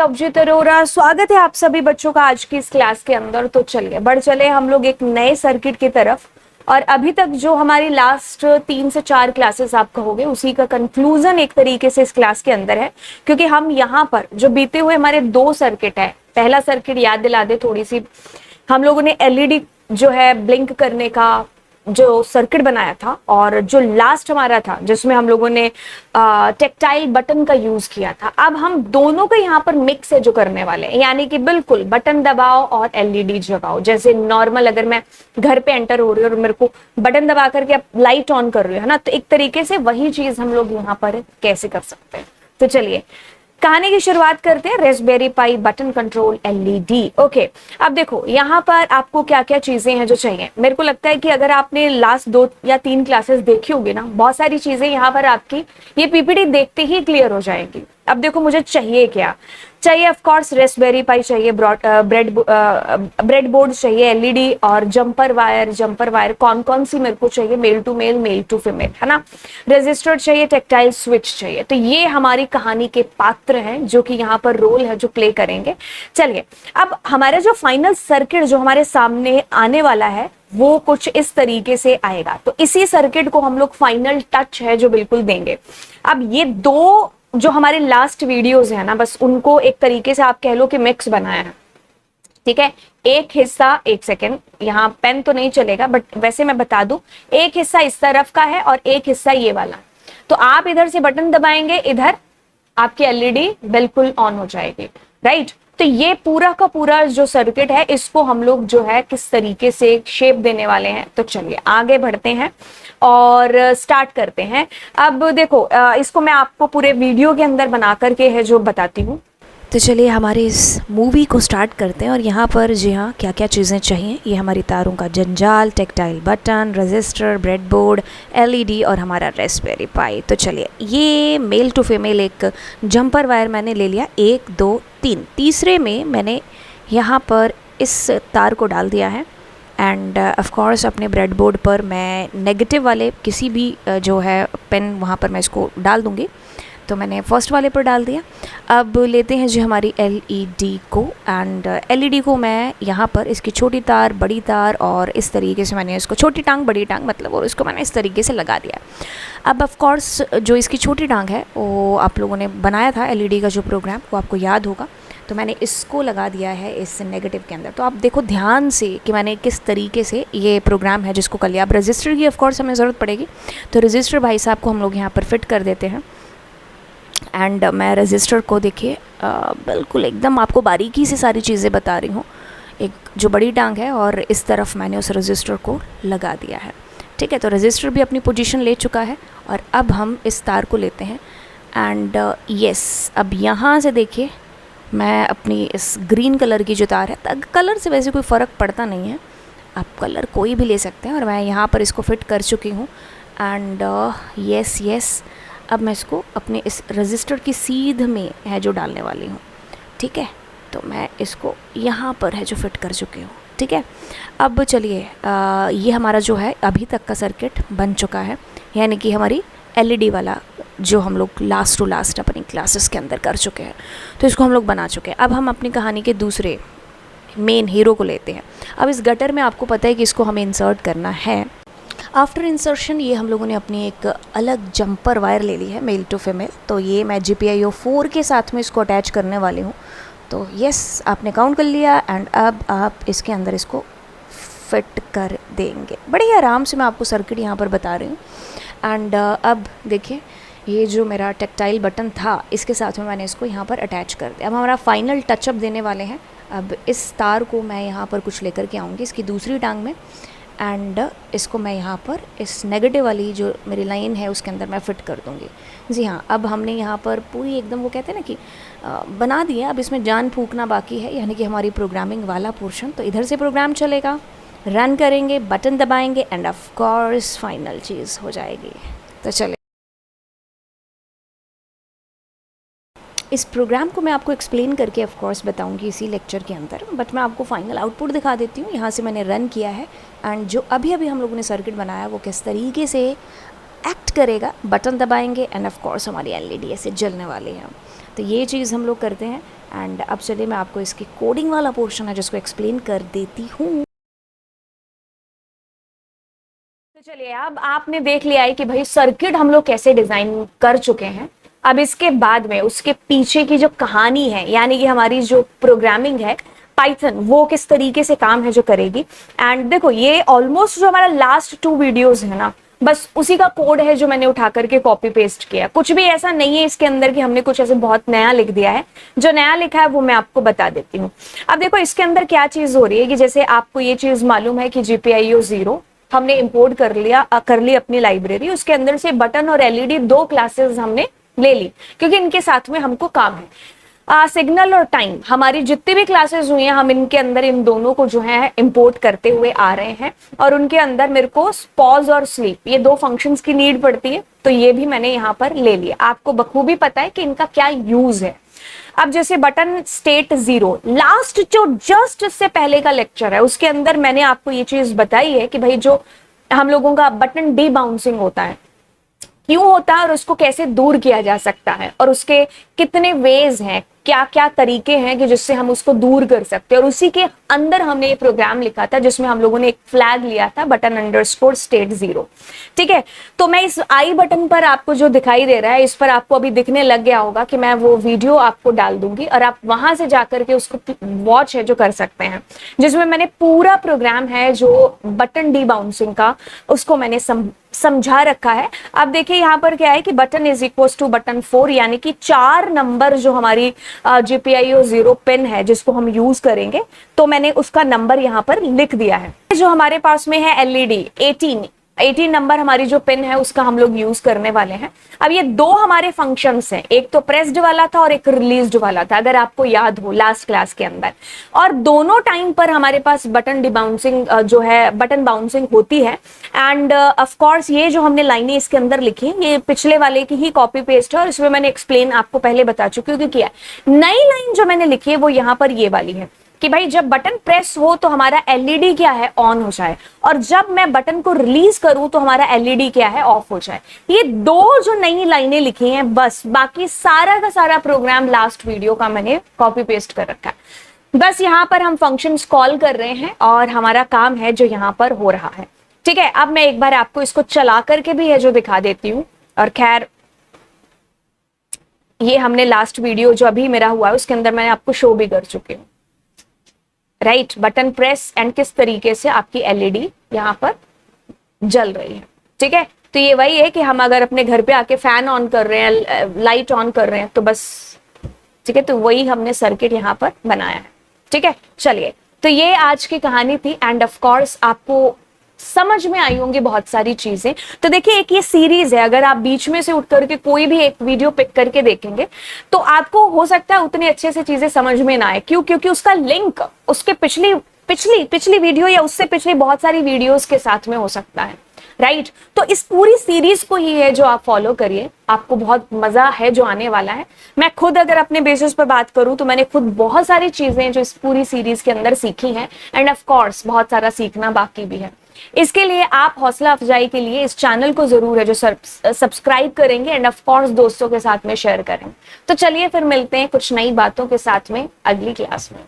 प्रभजीत अरोरा। स्वागत है आप सभी बच्चों का आज की इस क्लास के अंदर। तो चलिए बढ़ चले हम लोग एक नए सर्किट की तरफ। और अभी तक जो हमारी लास्ट 3 से 4 क्लासेस आप कहोगे उसी का कंक्लूजन एक तरीके से इस क्लास के अंदर है, क्योंकि हम यहाँ पर जो बीते हुए हमारे 2 सर्किट है, पहला सर्किट याद दिला दे थोड़ी सी, हम लोगों ने एलईडी जो है ब्लिंक करने का जो सर्किट बनाया था, और जो लास्ट हमारा था जिसमें हम लोगों ने टेक्टाइल बटन का यूज किया था। अब हम दोनों का यहाँ पर मिक्स है जो करने वाले हैं, यानी कि बिल्कुल बटन दबाओ और एलईडी जगाओ। जैसे नॉर्मल अगर मैं घर पे एंटर हो रही हूँ और मेरे को बटन दबा करके अब लाइट ऑन कर रही हूँ, है ना, तो एक तरीके से वही चीज हम लोग यहाँ पर कैसे कर सकते हैं। तो चलिए कहानी की शुरुआत करते हैं। रेस्पबेरी पाई बटन कंट्रोल एलईडी। ओके, अब देखो यहाँ पर आपको क्या क्या चीजें हैं जो चाहिए। मेरे को लगता है कि अगर आपने लास्ट 2 या 3 क्लासेस देखी होगी ना, बहुत सारी चीजें यहाँ पर आपकी ये पीपीटी देखते ही क्लियर हो जाएंगी। अब देखो मुझे चाहिए क्या चाहिए। ऑफ कोर्स रेस्पबेरी पाई चाहिए, ब्रेड बोर्ड चाहिए, एलईडी और जंपर वायर कौन कौन सी मेरे को चाहिए, मेल टू फीमेल, है ना। रजिस्टर चाहिए, टेक्टाइल स्विच चाहिए। तो ये हमारी कहानी के पात्र हैं जो कि यहाँ पर रोल है जो प्ले करेंगे। चलिए अब हमारा जो फाइनल सर्किट जो हमारे सामने आने वाला है वो कुछ इस तरीके से आएगा। तो इसी सर्किट को हम लोग फाइनल टच है जो बिल्कुल देंगे। अब ये 2 जो हमारे लास्ट वीडियोस है ना, बस उनको एक तरीके से आप कह लो कि मिक्स बनाया है, ठीक है। एक हिस्सा, एक सेकेंड, यहाँ पेन तो नहीं चलेगा बट वैसे मैं बता दूं, एक हिस्सा इस तरफ का है और एक हिस्सा ये वाला। तो आप इधर से बटन दबाएंगे, इधर आपकी एलईडी बिल्कुल ऑन हो जाएगी, राइट। तो ये पूरा का पूरा जो सर्किट है इसको हम लोग जो है किस तरीके से शेप देने वाले हैं। तो चलिए आगे बढ़ते हैं और स्टार्ट करते हैं। अब देखो इसको मैं आपको पूरे वीडियो के अंदर बना करके है जो बताती हूँ। तो चलिए हमारे इस मूवी को स्टार्ट करते हैं। और यहाँ पर जी हाँ क्या क्या चीज़ें चाहिए, ये हमारी तारों का जंजाल, tactile button, register, breadboard, LED और हमारा रेस्पबेरी पाई। तो चलिए ये मेल टू फीमेल एक जंपर वायर मैंने ले लिया, 1 2 3। तीसरे में मैंने यहाँ पर इस तार को डाल दिया है। एंड ऑफ कोर्स अपने ब्रेडबोर्ड पर मैं नेगेटिव वाले किसी भी जो है पेन वहाँ पर मैं इसको डाल दूँगी। तो मैंने फर्स्ट वाले पर डाल दिया। अब लेते हैं जी हमारी एलईडी को। एंड एलईडी को मैं यहाँ पर इसकी छोटी तार, बड़ी तार और इस तरीके से मैंने इसको छोटी टांग बड़ी टांग मतलब, और इसको मैंने इस तरीके से लगा दिया। अब ऑफ कोर्स जो इसकी छोटी टांग है वो आप लोगों ने बनाया था एलईडी का जो प्रोग्राम, वो आपको याद होगा। तो मैंने इसको लगा दिया है इस नेगेटिव के अंदर। तो आप देखो ध्यान से कि मैंने किस तरीके से ये प्रोग्राम है जिसको कर लिया। अब रजिस्टर की ऑफ कोर्स हमें ज़रूरत पड़ेगी, तो रजिस्टर भाई साहब को हम लोग यहाँ पर फिट कर देते हैं। एंड मैं रजिस्टर को देखिए बिल्कुल एकदम आपको बारीकी से सारी चीज़ें बता रही हूँ। एक जो बड़ी टांग है और इस तरफ मैंने उस रजिस्टर को लगा दिया है, ठीक है। तो रजिस्टर भी अपनी पोजीशन ले चुका है और अब हम इस तार को लेते हैं। एंड यस, अब यहाँ से देखिए मैं अपनी इस ग्रीन कलर की जो तार है, कलर से वैसे कोई फ़र्क पड़ता नहीं है, आप कलर कोई भी ले सकते हैं, और मैं यहाँ पर इसको फिट कर चुकी हूँ। एंड यस अब मैं इसको अपने इस रजिस्टर की सीध में है जो डालने वाली हूँ, ठीक है। तो मैं इसको यहाँ पर है जो फिट कर चुकी हूँ, ठीक है। अब चलिए ये हमारा जो है अभी तक का सर्किट बन चुका है, यानी कि हमारी एलईडी वाला जो हम लोग लास्ट टू लास्ट अपनी क्लासेस के अंदर कर चुके हैं। तो इसको हम लोग बना चुके हैं। अब हम अपनी कहानी के दूसरे मेन हीरो को लेते हैं। अब इस गटर में आपको पता है कि इसको हमें इंसर्ट करना है। आफ्टर इंसर्शन ये हम लोगों ने अपनी एक अलग जंपर वायर ले ली है मेल टू फीमेल। तो ये मैं GPIO 4 के साथ में इसको अटैच करने वाली हूँ। तो यस आपने काउंट कर लिया एंड अब आप इसके अंदर इसको फिट कर देंगे। बड़े ही आराम से मैं आपको सर्किट यहाँ पर बता रही हूँ। एंड अब देखिए ये जो मेरा टेक्टाइल बटन था इसके साथ में मैंने इसको यहाँ पर अटैच कर दिया। अब हमारा फाइनल टचअप देने वाले हैं। अब इस तार को मैं यहाँ पर कुछ लेकर के आऊँगी इसकी दूसरी टांग में, एंड इसको मैं यहाँ पर इस नेगेटिव वाली जो मेरी लाइन है उसके अंदर मैं फ़िट कर दूँगी। जी हाँ, अब हमने यहाँ पर पूरी एकदम वो कहते हैं ना कि बना दी है। अब इसमें जान फूंकना बाकी है, यानी कि हमारी प्रोग्रामिंग वाला पोर्शन। तो इधर से प्रोग्राम चलेगा, रन करेंगे, बटन दबाएंगे एंड ऑफ कोर्स फाइनल चीज़ हो जाएगी। तो चले इस प्रोग्राम को मैं आपको एक्सप्लेन करके ऑफ कोर्स बताऊंगी इसी लेक्चर के अंदर, बट मैं आपको फाइनल आउटपुट दिखा देती हूँ। यहाँ से मैंने रन किया है एंड जो अभी अभी हम लोगों ने सर्किट बनाया वो किस तरीके से एक्ट करेगा। बटन दबाएंगे एंड ऑफ कोर्स हमारी एलईडी ऐसे जलने वाली है। तो ये चीज़ हम लोग करते हैं। एंड अब चलिए मैं आपको इसकी कोडिंग वाला पोर्शन है जिसको एक्सप्लेन कर देती हूँ। तो चलिए, अब आपने देख लिया है कि भाई सर्किट हम लोग कैसे डिजाइन कर चुके हैं। अब इसके बाद में उसके पीछे की जो कहानी है, यानी कि हमारी जो प्रोग्रामिंग है पाइथन, वो किस तरीके से काम है जो करेगी। एंड देखो, ये ऑलमोस्ट जो हमारा लास्ट 2 वीडियोस है ना, बस उसी का कोड है जो मैंने उठा करके कॉपी पेस्ट किया। कुछ भी ऐसा नहीं है इसके अंदर कि हमने कुछ ऐसे बहुत नया लिख दिया है। जो नया लिखा है वो मैं आपको बता देती हूँ। अब देखो, इसके अंदर क्या चीज हो रही है कि जैसे आपको ये चीज मालूम है कि GPIO 0 हमने इंपोर्ट कर ली अपनी लाइब्रेरी। उसके अंदर से बटन और एलईडी 2 क्लासेस हमने ले ली, क्योंकि इनके साथ में हमको काम है। सिग्नल और टाइम, हमारी जितनी भी क्लासेस हुई हैं, हम इनके अंदर इन दोनों को जो है इंपोर्ट करते हुए आ रहे हैं। और उनके अंदर मेरे को पॉज और स्लीप, ये 2 फंक्शंस की नीड पड़ती है, तो ये भी मैंने यहाँ पर ले लिया। आपको बखूबी पता है कि इनका क्या यूज है। अब जैसे बटन स्टेट 0, लास्ट जो जस्ट इससे पहले का लेक्चर है उसके अंदर मैंने आपको ये चीज बताई है कि भाई जो हम लोगों का बटन डी बाउंसिंग होता है, क्यों होता है और उसको कैसे दूर किया जा सकता है, और उसके कितने वेज हैं, क्या क्या तरीके हैं कि जिससे हम उसको दूर कर सकते हैं। और उसी के अंदर हमने ये प्रोग्राम लिखा था जिसमें हम लोगों ने एक फ्लैग लिया था, बटन अंडरस्कोर स्टेट 0। ठीक है, तो मैं इस आई बटन पर आपको जो दिखाई दे रहा है, इस पर आपको अभी दिखने लग गया होगा कि मैं वो वीडियो आपको डाल दूंगी और आप वहां से जाकर के उसको वॉच है जो कर सकते हैं, जिसमें मैंने पूरा प्रोग्राम है जो बटन डी बाउंसिंग का, उसको मैंने समझा रखा है। अब देखिए यहाँ पर क्या है कि button is equal to button 4, यानी कि 4 नंबर जो हमारी GPIO 0 पिन है जिसको हम यूज करेंगे, तो मैंने उसका नंबर यहाँ पर लिख दिया है। जो हमारे पास में है LED 18 नंबर हमारी जो पिन है उसका हम लोग यूज करने वाले हैं। अब ये 2 हमारे फंक्शंस हैं, एक तो प्रेस्ड वाला था और एक रिलीज्ड वाला था, अगर आपको याद हो लास्ट क्लास के अंदर। और दोनों टाइम पर हमारे पास बटन डिबाउंसिंग जो है, बटन बाउंसिंग होती है। एंड ऑफ कोर्स ये जो हमने लाइनें इसके अंदर लिखी हैं, ये पिछले वाले की ही कॉपी पेस्ट है और इसमें मैंने एक्सप्लेन आपको पहले बता चुकी हूँ कि क्या है। नई लाइन जो मैंने लिखी है वो यहाँ पर ये वाली है कि भाई जब बटन प्रेस हो तो हमारा LED क्या है, ऑन हो जाए, और जब मैं बटन को रिलीज करूं तो हमारा LED क्या है, ऑफ हो जाए। ये 2 जो नई लाइनें लिखी हैं, बस बाकी सारा का सारा प्रोग्राम लास्ट वीडियो का मैंने कॉपी पेस्ट कर रखा है। बस यहाँ पर हम फंक्शंस कॉल कर रहे हैं और हमारा काम है जो यहाँ पर हो रहा है। ठीक है, अब मैं एक बार आपको इसको चला करके भी है जो दिखा देती हूँ। और खैर, ये हमने लास्ट वीडियो जो अभी मेरा हुआ है उसके अंदर मैंने आपको शो भी कर चुकी हूँ। राइट, बटन प्रेस एंड किस तरीके से आपकी LED यहाँ पर जल रही है। ठीक है, तो ये वही है कि हम अगर अपने घर पे आके फैन ऑन कर रहे हैं, लाइट ऑन कर रहे हैं, तो बस ठीक है, तो वही हमने सर्किट यहाँ पर बनाया है। ठीक है, चलिए, तो ये आज की कहानी थी। एंड ऑफ कोर्स आपको समझ में आई होंगी बहुत सारी चीजें। तो देखिए, एक ये सीरीज है, अगर आप बीच में से उठ करके कोई भी एक वीडियो पिक करके देखेंगे तो आपको हो सकता है उतनी अच्छे से चीजें समझ में ना आए। क्यों? क्योंकि उसका लिंक उसके पिछली वीडियो या उससे पिछली बहुत सारी वीडियोस के साथ में हो सकता है। राइट, तो इस पूरी सीरीज को ही है जो आप फॉलो करिए, आपको बहुत मजा है जो आने वाला है। मैं खुद अगर अपने बेसिस पर बात करूं तो मैंने खुद बहुत सारी चीजें जो इस पूरी सीरीज के अंदर सीखी हैं, एंड ऑफ कोर्स बहुत सारा सीखना बाकी भी है। इसके लिए आप हौसला अफजाई के लिए इस चैनल को जरूर है जो सब्सक्राइब करेंगे एंड ऑफ कोर्स दोस्तों के साथ में शेयर करें। तो चलिए फिर मिलते हैं कुछ नई बातों के साथ में अगली क्लास में।